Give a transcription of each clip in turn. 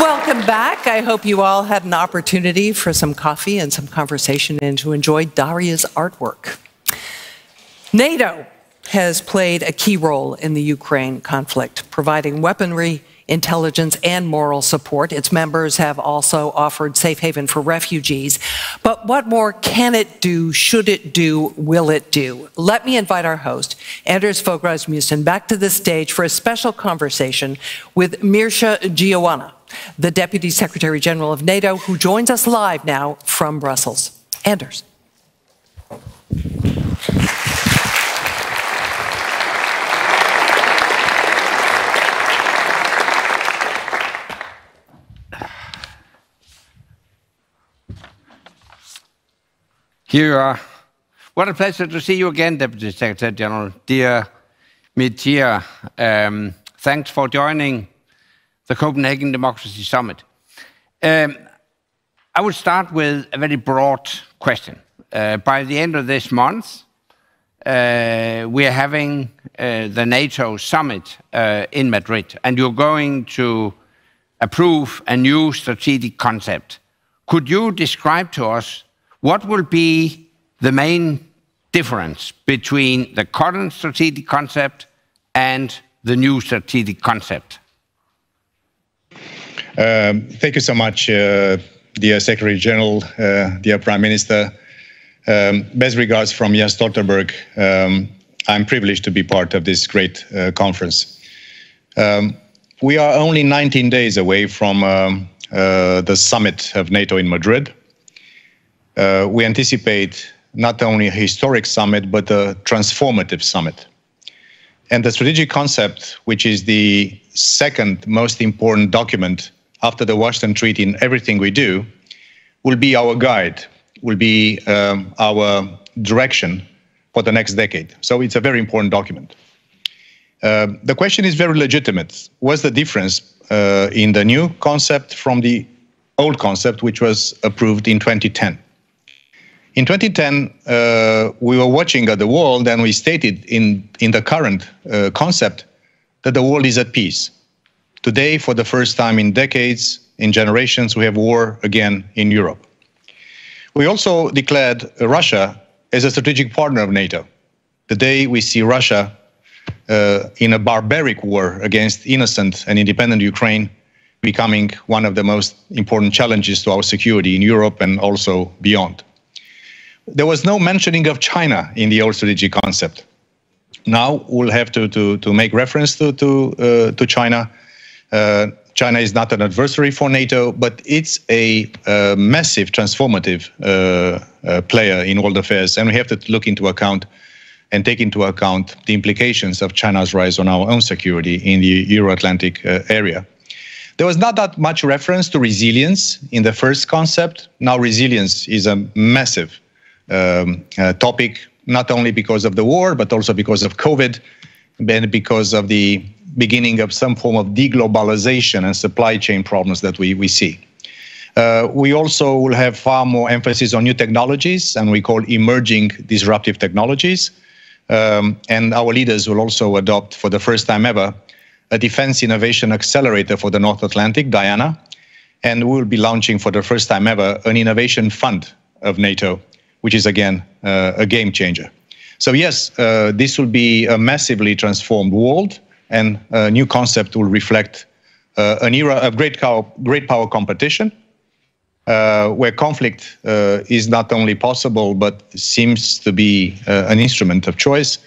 Welcome back. I hope you all had an opportunity for some coffee and some conversation and to enjoy Daria's artwork. NATO has played a key role in the Ukraine conflict, providing weaponry, intelligence, and moral support. Its members have also offered safe haven for refugees. But what more can it do, should it do, will it do? Let me invite our host, Андерс Фог Расмуссен, back to the stage for a special conversation with Mircea Geoana, the Deputy Secretary General of NATO, who joins us live now from Brussels. Андерс. Here you are. What a pleasure to see you again, Deputy Secretary General. Dear Mircea, thanks for joining the Copenhagen Democracy Summit. I will start with a very broad question. By the end of this month, we are having the NATO summit in Madrid, and you're going to approve a new strategic concept. Could you describe to us what will be the main difference between the current strategic concept and the new strategic concept? Thank you so much, dear Secretary General, dear Prime Minister. Best regards from Jens Stoltenberg. I'm privileged to be part of this great conference. We are only 19 days away from the summit of NATO in Madrid. We anticipate not only a historic summit, but a transformative summit. And the strategic concept, which is the second most important document after the Washington Treaty in everything we do, will be our guide, will be our direction for the next decade. So it's a very important document. The question is very legitimate. What's the difference in the new concept from the old concept, which was approved in 2010? In 2010, we were watching the world, and we stated in the current concept that the world is at peace. Today, for the first time in decades, in generations, we have war again in Europe. We also declared Russia as a strategic partner of NATO. Today, we see Russia in a barbaric war against innocent and independent Ukraine, becoming one of the most important challenges to our security in Europe and also beyond. There was no mentioning of China in the old strategic concept. Now we'll have to make reference to China. China is not an adversary for NATO, but it's a massive transformative player in world affairs, and we have to look into account and take into account the implications of China's rise on our own security in the Euro-Atlantic area. There was not that much reference to resilience in the first concept. Now resilience is a massive topic, not only because of the war, but also because of COVID, and because of the beginning of some form of deglobalization and supply chain problems that we see. We also will have far more emphasis on new technologies, and we call emerging disruptive technologies. And our leaders will also adopt, for the first time ever, a defense innovation accelerator for the North Atlantic, Diana, and we will be launching for the first time ever an innovation fund of NATO, which is again a game changer. So yes, this will be a massively transformed world, and a new concept will reflect an era of great power competition, where conflict is not only possible, but seems to be an instrument of choice.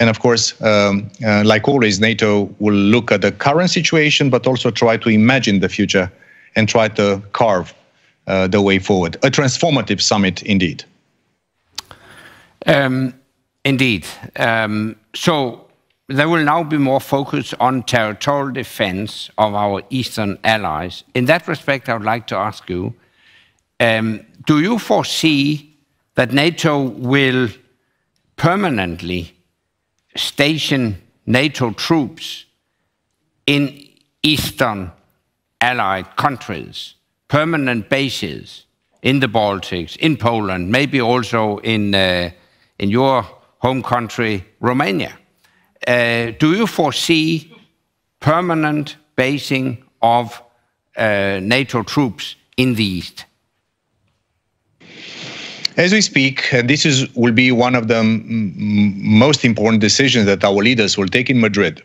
And of course, like always, NATO will look at the current situation, but also try to imagine the future and try to carve the way forward. A transformative summit indeed. Indeed. So there will now be more focus on territorial defense of our eastern allies. In that respect, I would like to ask you, do you foresee that NATO will permanently station NATO troops in eastern allied countries, permanent bases in the Baltics, in Poland, maybe also in your home country, Romania? Do you foresee permanent basing of NATO troops in the East? As we speak, this will be one of the most important decisions that our leaders will take in Madrid.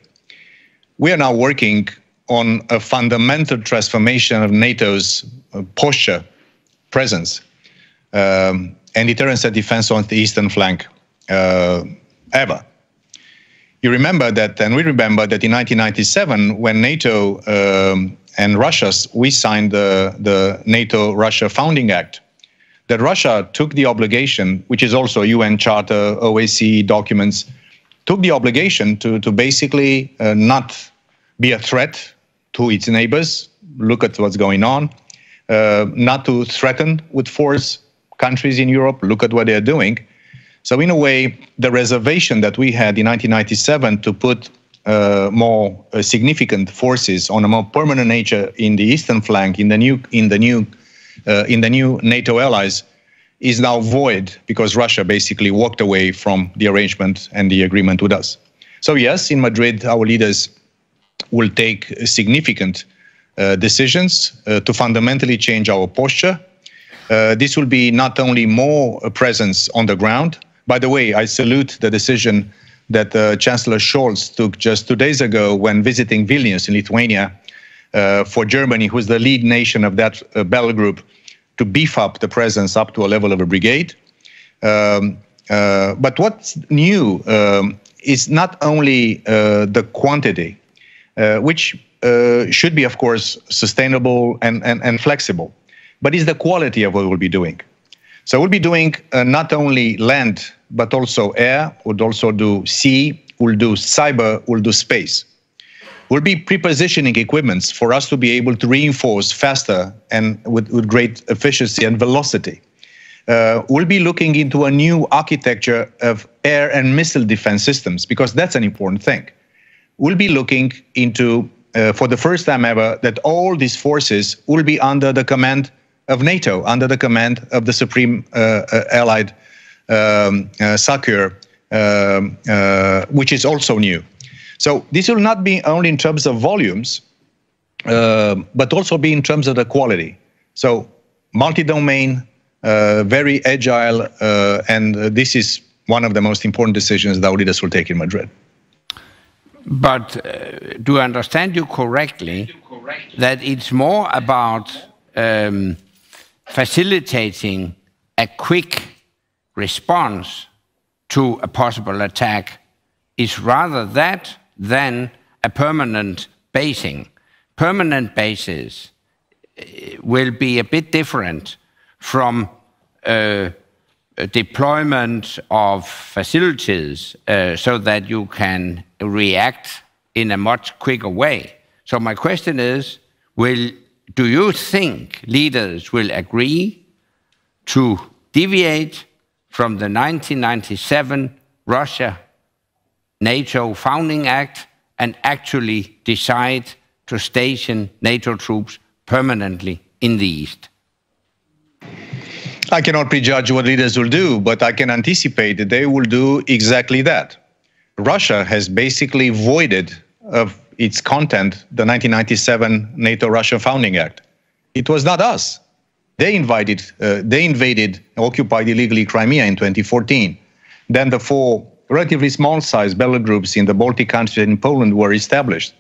We are now working on a fundamental transformation of NATO's posture, presence, and deterrence and defense on the eastern flank ever. You remember that, and we remember that in 1997, when NATO and Russia, we signed the NATO-Russia Founding Act, that Russia took the obligation, which is also UN Charter, OAC documents, took the obligation to basically not be a threat to its neighbors. Look at what's going on. Not to threaten with force countries in Europe. Look at what they're doing. So in a way, the reservation that we had in 1997 to put more significant forces on a more permanent nature in the eastern flank, in the new NATO allies, is now void because Russia basically walked away from the arrangement and the agreement with us. So yes, in Madrid, our leaders will take significant decisions to fundamentally change our posture. This will be not only more presence on the ground. By the way, I salute the decision that Chancellor Scholz took just 2 days ago when visiting Vilnius in Lithuania for Germany, who is the lead nation of that battle group, to beef up the presence up to a level of a brigade. But what's new is not only the quantity, which should be, of course, sustainable and flexible, but is the quality of what we'll be doing. So we'll be doing not only land, but also air, we'll also do sea, we'll do cyber, we'll do space. We'll be pre-positioning equipments for us to be able to reinforce faster and with great efficiency and velocity. We'll be looking into a new architecture of air and missile defense systems, because that's an important thing. We'll be looking into, for the first time ever, that all these forces will be under the command of NATO, under the command of the Supreme Allied SACEUR, which is also new. So this will not be only in terms of volumes, but also be in terms of the quality. So multi-domain, very agile, and this is one of the most important decisions that our leaders will take in Madrid. But do I understand you correctly that it's more about facilitating a quick response to a possible attack is rather that than a permanent basing? Permanent bases will be a bit different from deployment of facilities so that you can react in a much quicker way. So my question is, do you think leaders will agree to deviate from the 1997 Russia-NATO Founding Act and actually decide to station NATO troops permanently in the East? I cannot prejudge what leaders will do, but I can anticipate that they will do exactly that. Russia has basically voided of its content the 1997 NATO-Russia Founding Act. It was not us. They invaded, occupied illegally Crimea in 2014. Then the 4 relatively small-sized battle groups in the Baltic countries and in Poland were established.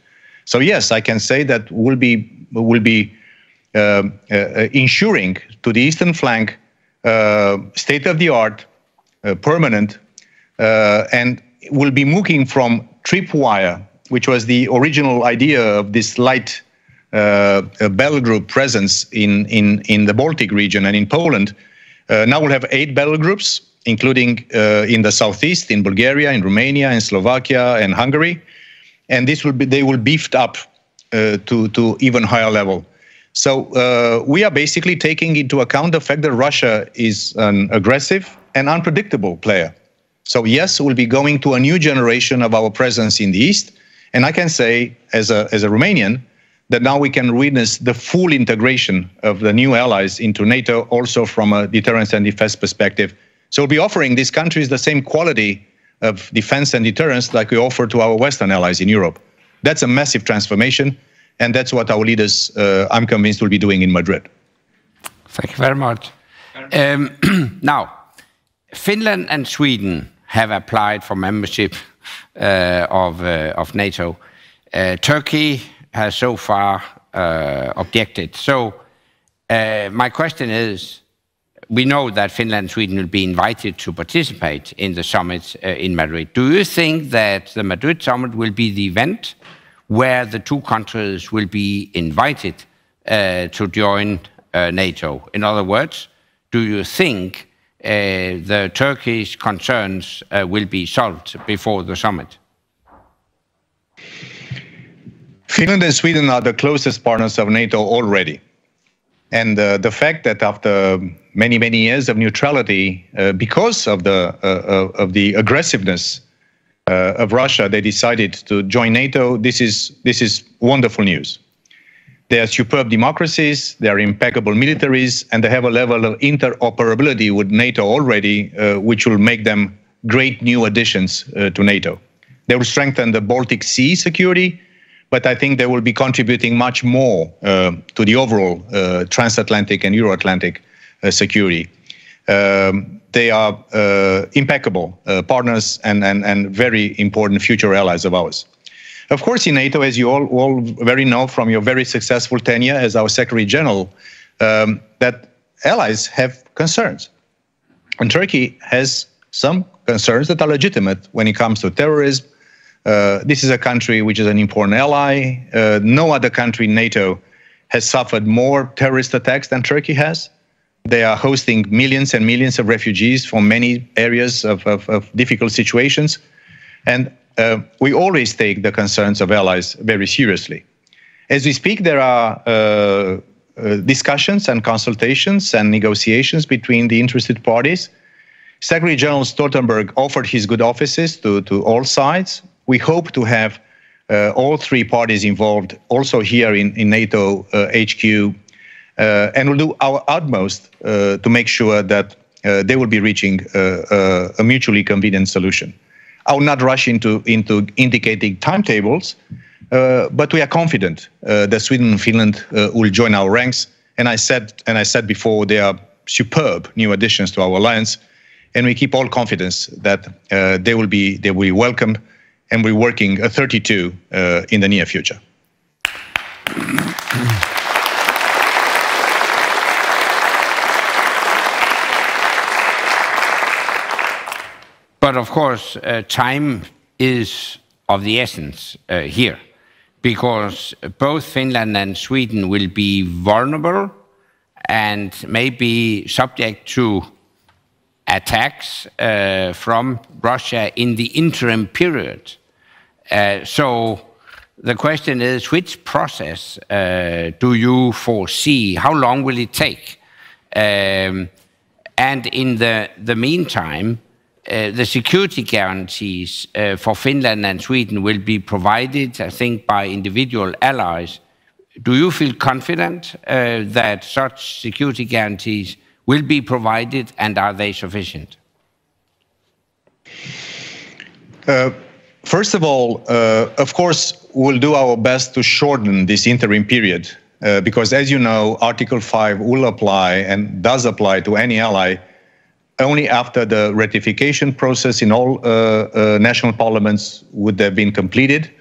So yes, I can say that we'll be ensuring to the eastern flank state-of-the-art, permanent, and we'll be moving from tripwire, which was the original idea of this light battle group presence in the Baltic region and in Poland. Now we'll have 8 battle groups, including in the southeast, in Bulgaria, in Romania, in Slovakia, and Hungary. And they will beefed up to even higher level. So we are basically taking into account the fact that Russia is an aggressive and unpredictable player. So yes, we'll be going to a new generation of our presence in the East. And I can say, as a Romanian, that now we can witness the full integration of the new allies into NATO, also from a deterrence and defense perspective. So we'll be offering these countries the same quality of defense and deterrence like we offer to our Western allies in Europe. That's a massive transformation. And that's what our leaders, I'm convinced, will be doing in Madrid. Thank you very much. Now, Finland and Sweden have applied for membership of NATO. Turkey has so far objected. So my question is, we know that Finland and Sweden will be invited to participate in the summit in Madrid. Do you think that the Madrid summit will be the event where the two countries will be invited to join NATO? In other words, do you think the Turkish concerns will be solved before the summit? Finland and Sweden are the closest partners of NATO already. And the fact that after many, many years of neutrality, because of the aggressiveness of Russia, they decided to join NATO, this is wonderful news. They are superb democracies, they are impeccable militaries, and they have a level of interoperability with NATO already, which will make them great new additions to NATO. They will strengthen the Baltic Sea security, but I think they will be contributing much more to the overall transatlantic and Euro-Atlantic security. They are impeccable partners and very important future allies of ours. Of course, in NATO, as you all very know from your very successful tenure as our Secretary General, that allies have concerns. And Turkey has some concerns that are legitimate when it comes to terrorism. This is a country which is an important ally. No other country in NATO has suffered more terrorist attacks than Turkey has. They are hosting millions and millions of refugees from many areas of difficult situations. And we always take the concerns of allies very seriously. As we speak, there are discussions and consultations and negotiations between the interested parties. Secretary General Stoltenberg offered his good offices to all sides. We hope to have all three parties involved also here in NATO HQ, and we'll do our utmost to make sure that they will be reaching a mutually convenient solution. I will not rush into indicating timetables, but we are confident that Sweden and Finland will join our ranks. And I said before, they are superb new additions to our alliance, and we keep all confidence that they will be welcomed, and we're working 32 in the near future. But of course, time is of the essence here, because both Finland and Sweden will be vulnerable and may be subject to attacks from Russia in the interim period. So the question is, which process do you foresee? How long will it take? And in the meantime, the security guarantees for Finland and Sweden will be provided, I think, by individual allies. Do you feel confident that such security guarantees will be provided, and are they sufficient? First of all, of course, we'll do our best to shorten this interim period, because as you know, Article 5 will apply and does apply to any ally only after the ratification process in all national parliaments would have been completed.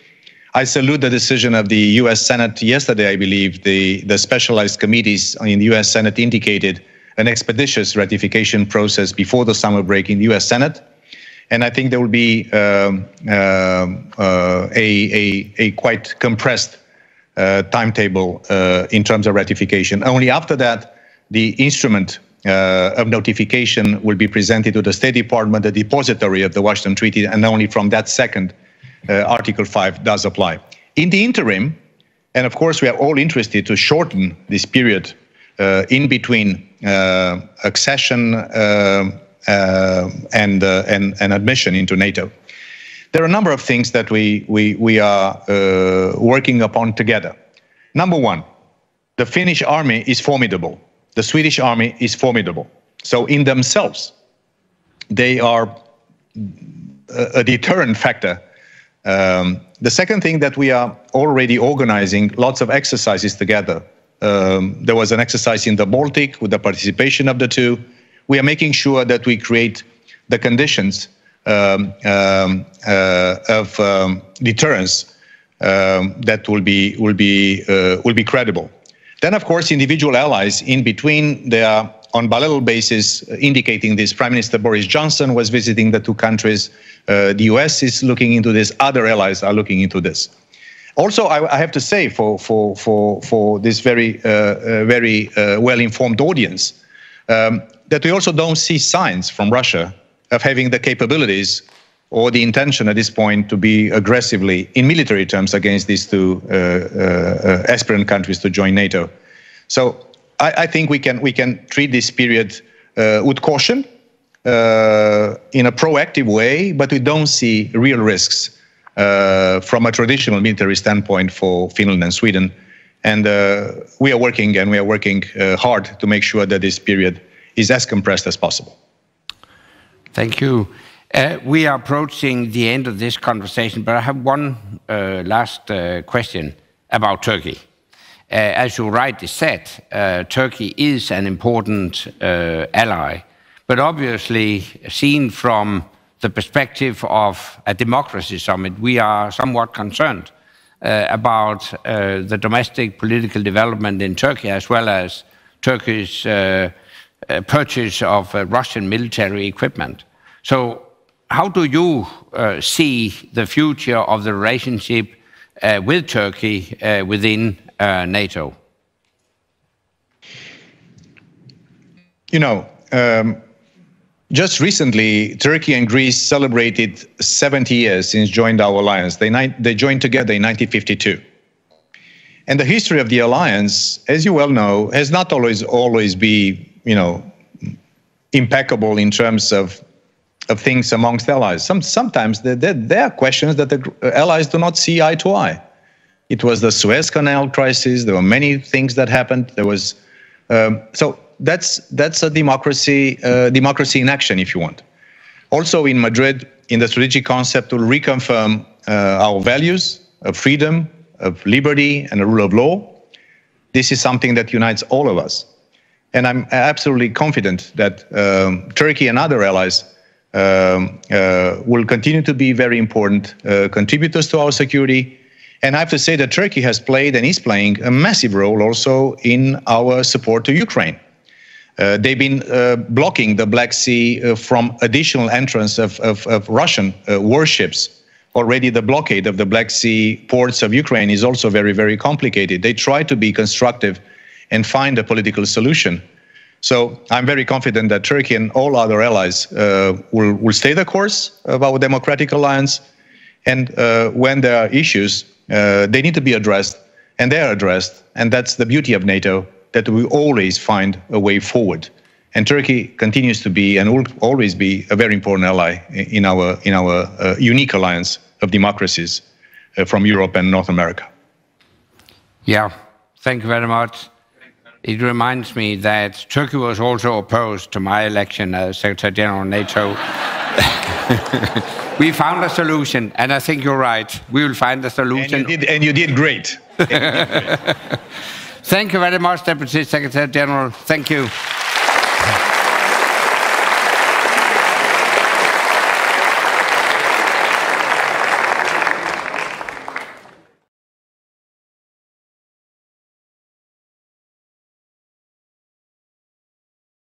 I salute the decision of the US Senate yesterday. I believe the specialized committees in the US Senate indicated an expeditious ratification process before the summer break in the US Senate. And I think there will be a quite compressed timetable in terms of ratification. Only after that, the instrument of notification will be presented to the State Department, the depository of the Washington Treaty, and only from that second, Article 5 does apply. In the interim, and of course we are all interested to shorten this period in between accession and admission into NATO. There are a number of things that we are working upon together. Number one, the Finnish army is formidable. The Swedish army is formidable. So in themselves, they are a deterrent factor The second thing that we are already organizing lots of exercises together. There was an exercise in the Baltic with the participation of the two. We are making sure that we create the conditions of deterrence that will be credible. Then, of course, individual allies in between, they are on bilateral basis indicating this. Prime Minister Boris Johnson was visiting the two countries. The US is looking into this. Other allies are looking into this. Also, I have to say, for this very well-informed audience, that we also don't see signs from Russia of having the capabilities or the intention at this point to be aggressively, in military terms, against these two aspirant countries to join NATO. So I think we can treat this period with caution, in a proactive way, but we don't see real risks from a traditional military standpoint for Finland and Sweden. And we are working hard to make sure that this period is as compressed as possible. Thank you. We are approaching the end of this conversation, but I have one last question about Turkey. As you rightly said, Turkey is an important ally, but obviously seen from the perspective of a democracy summit, we are somewhat concerned about the domestic political development in Turkey, as well as Turkey's purchase of Russian military equipment. So how do you see the future of the relationship with Turkey within NATO? You know, just recently, Turkey and Greece celebrated 70 years since joined our alliance. They joined together in 1952. And the history of the alliance, as you well know, has not always been, you know, impeccable in terms of things amongst allies. Sometimes there are questions that the allies do not see eye to eye. It was the Suez Canal crisis. There were many things that happened. There was so that's a democracy in action, if you want. Also in Madrid, in the strategic concept, to reconfirm our values of freedom, of liberty, and the rule of law. This is something that unites all of us. And I'm absolutely confident that Turkey and other allies will continue to be very important contributors to our security. And I have to say that Turkey has played and is playing a massive role also in our support to Ukraine. They've been blocking the Black Sea from additional entrance of Russian warships. Already the blockade of the Black Sea ports of Ukraine is also very, very complicated. They try to be constructive and find a political solution. So I'm very confident that Turkey and all other allies will stay the course of our democratic alliance. And when there are issues, they need to be addressed, and they are addressed. And that's the beauty of NATO, that we always find a way forward. And Turkey continues to be and will always be a very important ally in our unique alliance of democracies from Europe and North America. Yeah, thank you very much. It reminds me that Turkey was also opposed to my election as Secretary General of NATO. We found a solution, and I think you're right. We will find a solution. And you did great. Thank you very much, Deputy Secretary General. Thank you.